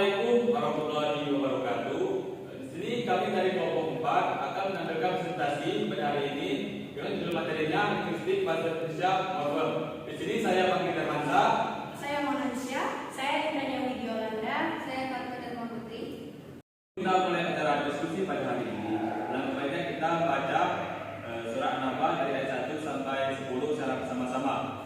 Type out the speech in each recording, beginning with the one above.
Assalamualaikum warahmatullahi wabarakatuh. Di sini kami dari kelompok 4 akan menampilkan presentasi pada hari ini dengan judul materinya linguistik bahasa Indonesia Morfem. Di sini saya Bang Firmansyah, saya Monansyah, saya Indra Widiolanda, saya Kartika Putri. Kita mulai acara diskusi pada hari ini. Langkah baiknya kita baca surat An-Naba dari ayat 1 sampai 10 secara bersama-sama.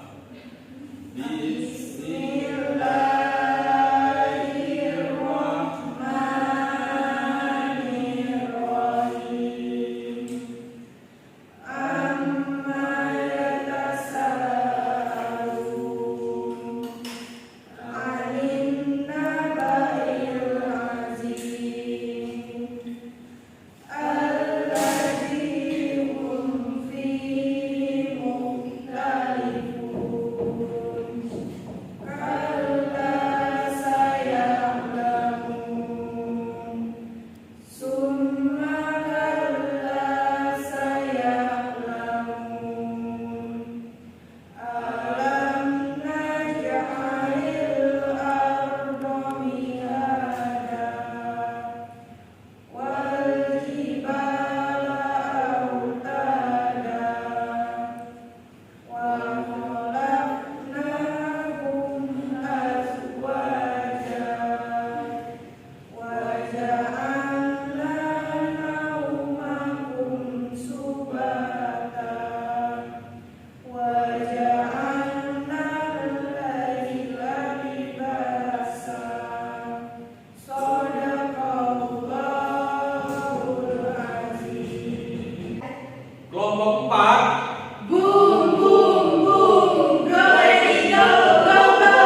Kelompok 4, Boom, boom, boom, go ready, go, go, go.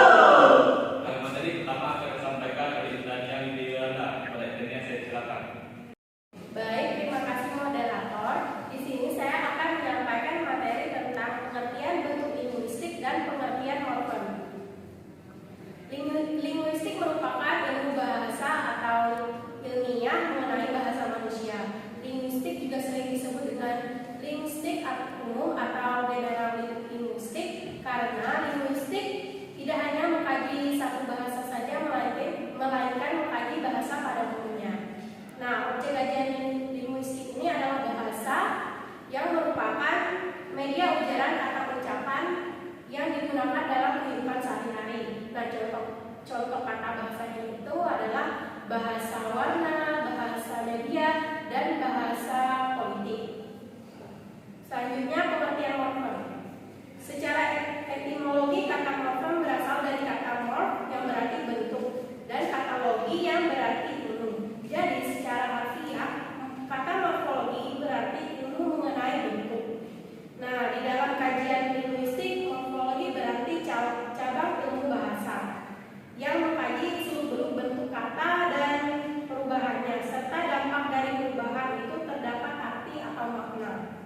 materi pertama akan disampaikan oleh Indra Widiolanda. Pada intinya saya silakan. Baik, terima kasih moderator. Di sini saya akan menyampaikan materi tentang pengertian bentuk linguistik dan pengertian morfem. Linguistik merupakan ilmu bahasa atau ilmiah mengenai bahasa manusia. Linguistik juga sering disebut dengan linguistik umum atau general linguistik karena linguistik tidak hanya mengkaji satu bahasa saja melainkan mengkaji bahasa pada umumnya. Nah, objek kajian linguistik ini adalah bahasa yang merupakan media ujaran kata ucapan yang digunakan dalam kehidupan sehari-hari. Nah, contoh kata bahasanya itu adalah bahasa warna, bahasa media, dan bahasa politik. Selanjutnya, pengertian morfem. Secara etimologi, kata morfem berasal dari kata morf yang berarti bentuk dan kata logi yang berarti ilmu. Jadi, secara harfiah, kata morfologi berarti ilmu mengenai bentuk. Nah, di dalam kajian linguistik, morfologi berarti cabang ilmu bahasa yang mengkaji seluk-beluk bentuk kata dan perubahannya, serta dampak dari perubahan itu terdapat arti atau makna.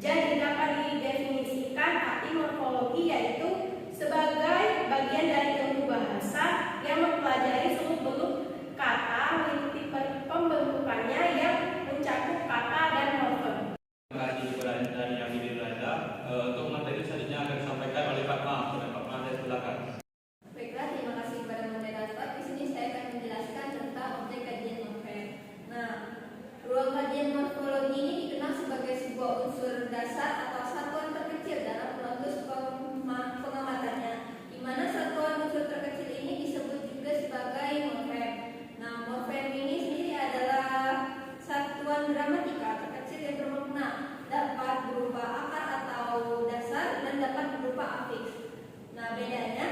Jadi dapat didefinisikan arti morfologi yaitu sebagai bagian dari ilmu bahasa yang mempelajari seluk-beluk kata meliputi pembentukannya yang mencakup kata dan morfem. Terima kasih kepada Indra Widiolanda. Untuk materi selanjutnya akan disampaikan oleh Fatma. Fatma, saya silakan. Baiklah, terima kasih kepada moderator. Di sini saya akan menjelaskan tentang objek kajian morfem. Nah, ruang kajian morfologi ini dikenal sebagai sebuah unsur dasar atau satuan terkecil dalam proses pengamatannya, di mana satuan unsur terkecil ini disebut juga sebagai morfem. Nah, morfem ini sendiri adalah satuan gramatika terkecil yang bermakna dapat berupa akar atau dasar dan dapat berupa afiks. Nah, bedanya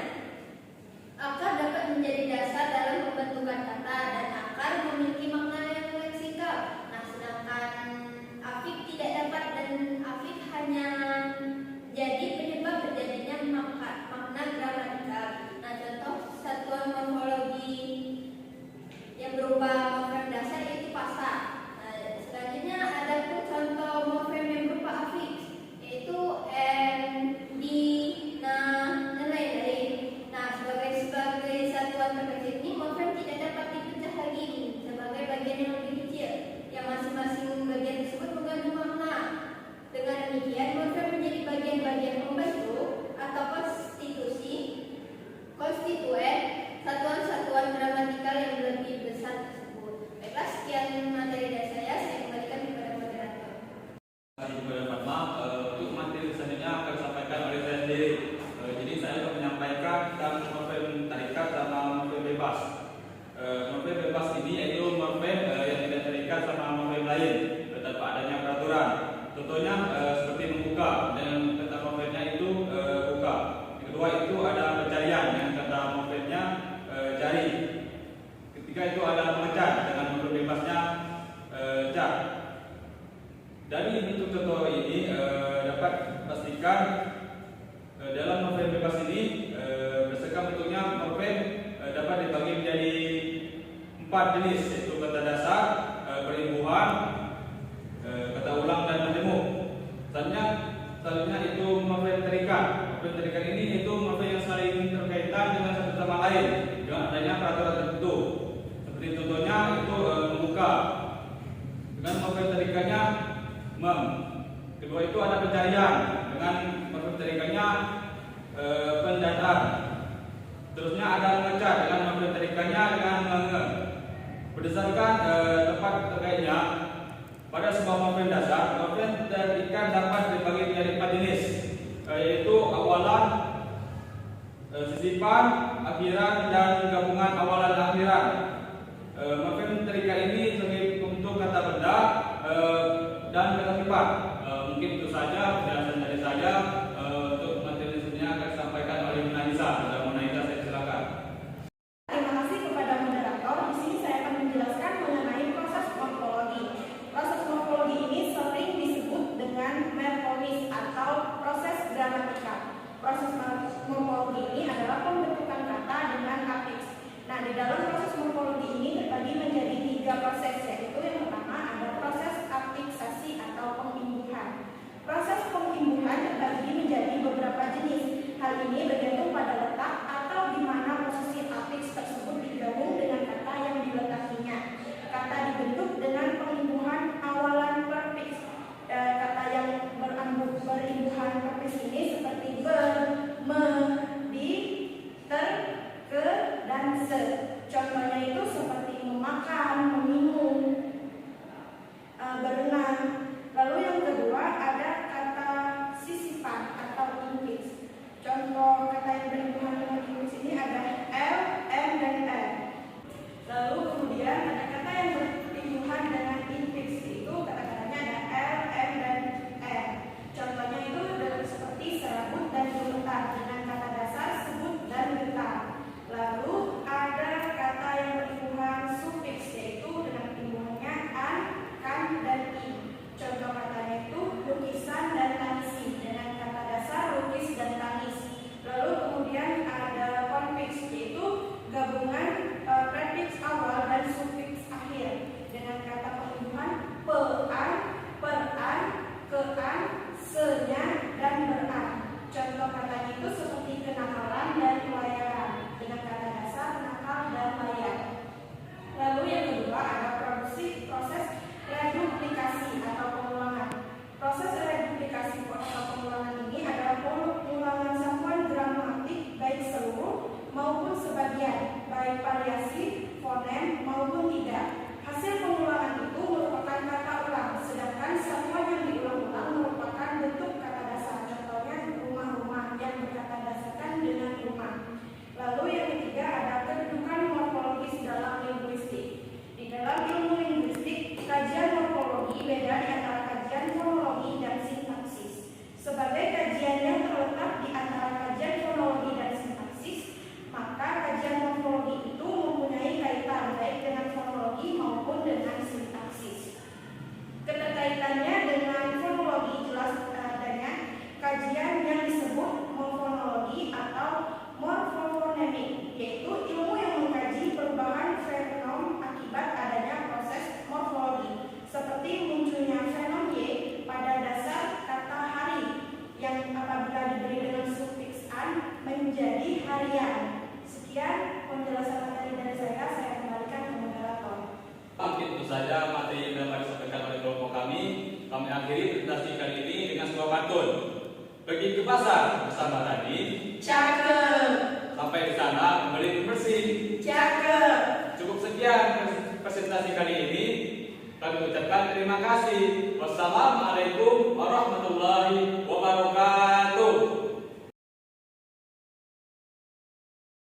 akar dapat menjadi dasar dalam pembentukan kata dan akar memiliki makna yang leksikal. Nah, sedangkan afik tidak dapat dan afik hanya jadi penyebab terjadinya makna gramatikal. Nah, contoh satuan morfologi yang berupa morfem dasar yaitu pasa. Nah, selanjutnya ada pun contoh morfem yang berupa afiks yaitu n, di, na, dan lain-lain. Nah, sebagai satuan terkecil ini morfem tidak dapat dipecah lagi sebagai bagian yang lebih kecil yang masing-masing bagian tersebut mengandung makna. Dengan demikian morfem menjadi bagian-bagian pembentuk atau konstituen satuan-satuan gramatikal 4 jenis, yaitu kata dasar, perimbuhan, kata ulang dan menjemuk. Selanjutnya itu morfem terikat. Morfem terikat ini itu morfem yang saling terkaitan dengan satu sama lain dengan adanya peraturan tertentu. Seperti contohnya itu membuka. Dengan morfem terikatnya mem. Kedua itu ada pencarian. Dengan morfem terikatnya pendataan. Terusnya ada mengecat dengan morfem terikatnya dengan menge. Berdasarkan tempat terkaitnya, pada sebuah morfem dasar, morfem terikat dapat dibagi menjadi 4 jenis, yaitu awalan, sisipan, akhiran, dan gabungan awalan dan akhiran. Morfem terikat ini sebagai bentuk kata benda dan kata sifat. Mungkin itu saja penjelasan dari saya. Untuk materi selanjutnya akan disampaikan oleh Munaiza. Munaiza, saya silakan. Terima kasih kepada moderator. Di sini saya akan menjelaskan mengenai proses morfologi. Proses morfologi ini sering disebut dengan morfonis atau proses gramatikal. Proses morfologi ini adalah pembentukan kata dengan afiks. Nah, di dalam proses morfologi ini terbagi menjadi 3 proses, yaitu yang pertama ada proses afiksasi atau pengimbuhan. Proses pengimbuhan terbagi menjadi beberapa jenis. Hal ini bergantung pada letak atau di mana posisi afiks tersebut digabung dengan kata yang diletakinya. Kata dibentuk dengan pengimbuhan awalan prefiks. Kata yang berimbuhan prefiks ini seperti ber, me, di, ter, ke, dan se. Contohnya itu seperti memakan, meminum, berenang. Lalu yang kedua ada kata sisipan atau infiks. Contoh kata yang berimbuhan dengan infiks ini ada l, m, dan l. Lalu kemudian ada kata yang berimbuhan dengan infiks, itu kata-katanya ada l, m, dan n. Contohnya itu seperti serabut dan gemetar dengan kata dasar sebut dan getar. Lalu ada kata yang berimbuhan sufiks, yaitu dengan imbuhannya an, kan, dan i. Contoh katanya itu lukisan dan tangisi dengan kata dasar lukis dan tangis. Lalu kemudian ada konfiks, yaitu gabungan prefiks awal dan sufiks akhir dengan kata pengimbuhan pe-an, per-an, ke-an, se-nya, dan ber-an. Contoh katanya itu seperti kenakalan dan layaran dengan kata dasar nakal dan layar. Lalu yang kedua ada proses reduplikasi atau pengulangan. Proses reduplikasi atau pengulangan ini adalah pengulangan sambungan gramatik baik seluruh maupun sebagian, baik variasi, fonem maupun tidak. Hasil pengulangan itu merupakan kata ulang, sedangkan satuan yang diulang-ulang merupakan bentuk kata dasar. Contohnya rumah-rumah yang berkata dasarkan dengan rumah. Lalu yang ketiga ada kedudukan morfologis dalam linguistik. Di dalam ilmu linguistik, kajian morfologi beda di antara kajian fonologi dan sintaksis. Sebagai kajian yang terletak di antara kajian fonologi dan sintaksis, maka kajian morfologi itu mempunyai kaitan baik dengan fonologi maupun dengan sintaksis. Keterkaitannya dengan fonologi jelas adanya kajian yang disebut morfonologi atau morfofonemik, yaitu ilmu yang mengkaji perubahan fenom akibat adanya proses morfologi, seperti munculnya fenom y pada dasar kata hari yang apabila diberi dengan sufiks an menjadi harian. Sekian penjelasan materi dari saya kembalikan ke moderator. Itu saja materi yang dapat disampaikan oleh kelompok kami. Kami akhiri presentasi kali ini dengan sebuah pantun. Pergi ke pasar bersama tadi. Cakep. Sampai di sana membeli bersih. Cakep. Cukup sekian presentasi kali ini. Kami ucapkan terima kasih. Wassalamualaikum.